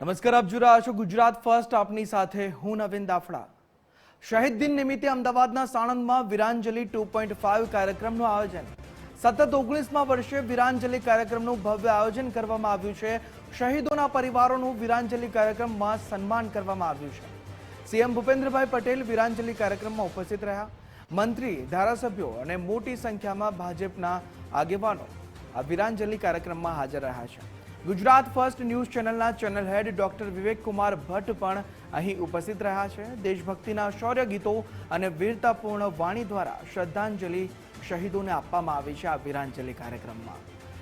નમસ્કાર, આપ જોઈ રહ્યા છો ગુજરાત ફર્સ્ટ. આપની સાથે હું નવીન દાફડા. શહીદ દિન નિમિત્તે અમદાવાદના સાણંદમાં વીરાંજલિ 2.5 કાર્યક્રમનું આયોજન. સતત 19મા વર્ષે વીરાંજલિ કાર્યક્રમનું ભવ્ય આયોજન કરવામાં આવ્યું છે. શહીદોના પરિવારોનું વીરાંજલિ કાર્યક્રમમાં સન્માન કરવામાં આવ્યું છે. સીએમ ભૂપેન્દ્રભાઈ પટેલ વીરાંજલિ કાર્યક્રમમાં ઉપસ્થિત રહ્યા. મંત્રી, ધારાસભ્યો અને મોટી સંખ્યામાં ભાજપના આગેવાનો આ વીરાંજલિ કાર્યક્રમમાં હાજર રહ્યા છે. ગુજરાત ફર્સ્ટ ન્યૂઝ ચેનલના ચેનલ હેડ ડોક્ટર વિવેક કુમાર ભટ્ટ પણ અહીં ઉપસ્થિત રહ્યા છે. દેશભક્તિના શૌર્ય ગીતો અને વીરતાપૂર્ણ વાણી દ્વારા શ્રદ્ધાંજલિ શહીદોને આપવામાં આવી છે. આ વીરાંજલિ કાર્યક્રમમાં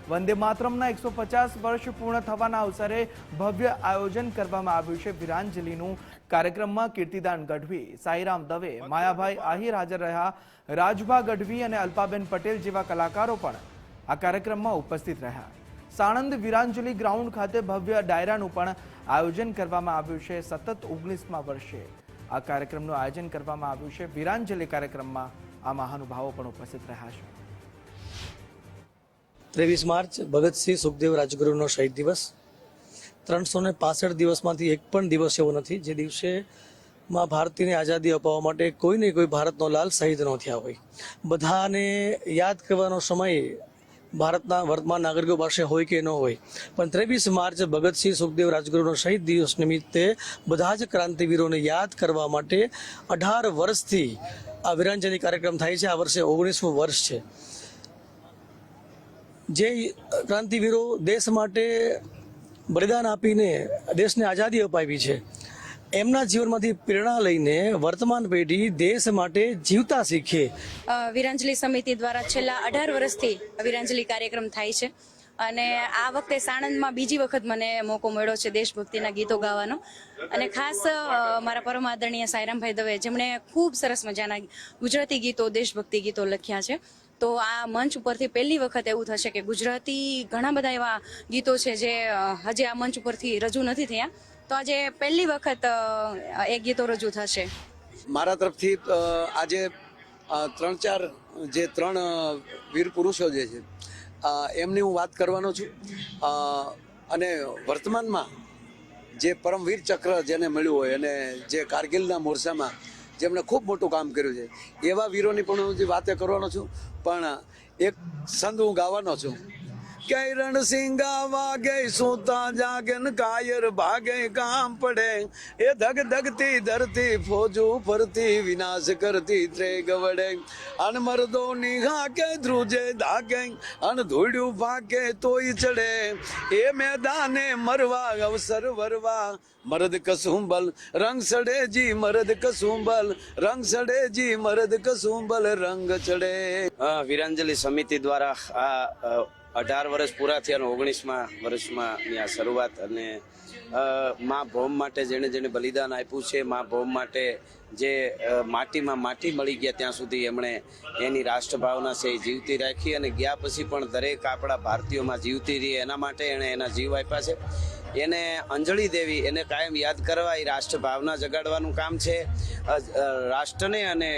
વંદે માતરમના 150 વર્ષ પૂર્ણ થવાના અવસરે ભવ્ય આયોજન કરવામાં આવ્યું છે. વીરાંજલિનું કાર્યક્રમમાં કીર્તિદાન ગઢવી, સાઈરામ દવે, માયાભાઈ આહિર હાજર રહ્યા. રાજભા ગઢવી અને અલ્પાબેન પટેલ જેવા કલાકારો પણ આ કાર્યક્રમમાં ઉપસ્થિત રહ્યા. સાણંદ વીરાંજલિ ગ્રાઉન્ડ ખાતે ભવ્ય ડાયરાનું પણ આયોજન કરવામાં આવ્યું છે. સતત 19મા વર્ષે આ કાર્યક્રમનું આયોજન કરવામાં આવ્યું છે. વીરાંજલિ કાર્યક્રમમાં આ મહાનુભાવો પણ ઉપસ્થિત રહ્યા છે. 23 માર્ચ ભગતસિંહ સુખદેવ રાજગુરુનો શહીદ દિવસ. 365 દિવસમાંથી એક પણ દિવસ એવો નથી જે દિવસે માં ભારતીયને આઝાદી અપાવવા માટે કોઈ ને કોઈ ભારતનો લાલ શહીદ ન થયા હોય. બધાને યાદ કરવાનો સમય ભારતના વર્તમાન નાગરિકો પાસે હોય કે ન હોય, પણ 23 માર્ચ ભગતસિંહ સુખદેવ રાજગુરુનો શહીદ દિવસ નિમિત્તે બધા જ ક્રાંતિવીરોને યાદ કરવા માટે 18 વર્ષથી આ વીરાંજલિ કાર્યક્રમ થાય છે. આ વર્ષે 19મું વર્ષ છે. જે ક્રાંતિવીરો દેશ માટે બલિદાન આપીને દેશને આઝાદી અપાવી છે, એમના જીવનમાંથી પ્રેરણા લઈને વર્તમાન પેઢી દેશ માટે જીવતા શીખે. વીરાંજલિ સમિતિ દ્વારા છેલ્લા 18 વર્ષથી વીરાંજલિ કાર્યક્રમ થાય છે અને આ વખતે સાણંદમાં બીજી વખત મને મોકો મળ્યો છે દેશભક્તિના ગીતો ગાવાનો. અને ખાસ મારા પરમ આદરણીય સાઈરામભાઈ દવે, જેમણે ખૂબ સરસ મજાના ગુજરાતી ગીતો, દેશભક્તિ ગીતો લખ્યા છે. તો આ મંચ ઉપરથી પહેલી વખત એવું થશે કે ગુજરાતી ઘણા બધા એવા ગીતો છે જે હજી આ મંચ ઉપરથી રજૂ નથી થયા. તો આજે પહેલી વખત એ ગીતો રજૂ થશે. મારા તરફથી આજે ત્રણ વીર પુરુષો જે છે એમની હું વાત કરવાનો છું. અને વર્તમાનમાં જે પરમવીર ચક્ર જેને મળ્યું હોય અને જે કારગિલના મોરચામાં જેમણે ખૂબ મોટું કામ કર્યું છે, એવા વીરોની પણ હું જે વાતે કરવાનો છું. પણ એક સંદ હું ગાવાનો છું કે રણસિંગા વાગે સોતા જાગન કાયર ભાગે કામ પડે એ ધગ ધગતી ધરતી ફોજો ફરતી વિનાશ કરતી ત્રેગ વડે અન મરદો નિહા કે ધ્રુજે ધાગે અન ધોડ્યું ભાગે તોય ચડે એ મેદાને મરવા અવસર વરવા મરદ કસુંબલ રંગ સડે જી મરદ કસુંબલ રંગ સડે જી મરદ કસુંબલ રંગ ચડે. વીરાંજલિ સમિતિ દ્વારા આ 18 વર્ષ પૂરા થયા અને 19મા વર્ષમાં આ શરૂઆત. અને મા ભૌમ માટે જેણે બલિદાન આપ્યું છે, મા ભૌમ માટે જે માટીમાં માટી મળી ગયા ત્યાં સુધી એમણે એની રાષ્ટ્રભાવના છે એ જીવતી રાખી અને ગયા પછી પણ દરેક આપણા ભારતીયોમાં જીવતી રહી એના માટે એણે એના જીવ આપ્યા છે. એને અંજલિ દેવી, એને કાયમ યાદ કરવા, એ રાષ્ટ્રભાવના જગાડવાનું કામ છે. રાષ્ટ્રને અને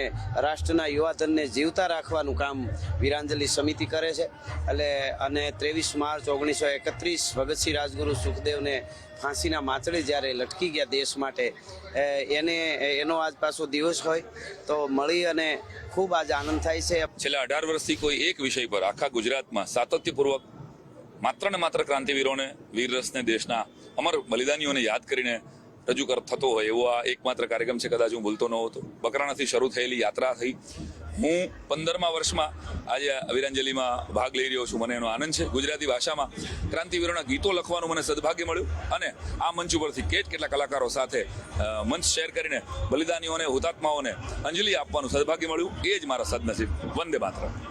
રાષ્ટ્રના યુવાધનને જીવતા રાખવાનું કામ વીરાંજલિ સમિતિ કરે છે. એટલે અને 23 માર્ચ 1931 ભગતસિંહ રાજગુરુ સુખદેવને ફાંસીના માચડે જ્યારે લટકી ગયા દેશ માટે, એનો આજ પાછો દિવસ હોય તો મળી અને ખૂબ આજ આનંદ થાય છે. છેલ્લા 18 વર્ષથી કોઈ એક વિષય પર આખા ગુજરાતમાં સાતત્યપૂર્વક માત્ર ને માત્ર ક્રાંતિવીરોને, વીરરસને, દેશના અમર બલિદાનીઓને યાદ કરીને રજૂ થતો હોય એવો આ એકમાત્ર કાર્યક્રમ છે. કદાચ હું ભૂલતો ન હતો. બકરાણાથી શરૂ થયેલી યાત્રા થઈ. હું 15મા વર્ષમાં આજે વીરાંજલિમાં ભાગ લઈ રહ્યો છું. મને એનો આનંદ છે. ગુજરાતી ભાષામાં ક્રાંતિવીરોના ગીતો લખવાનું મને સદભાગ્ય મળ્યું અને આ મંચ ઉપરથી કેટલા કલાકારો સાથે મંચ શેર કરીને બલિદાનીઓને, હુતાત્માઓને અંજલિ આપવાનું સદભાગ્ય મળ્યું. એ જ મારા સદનસીબ. વંદે માતરમ.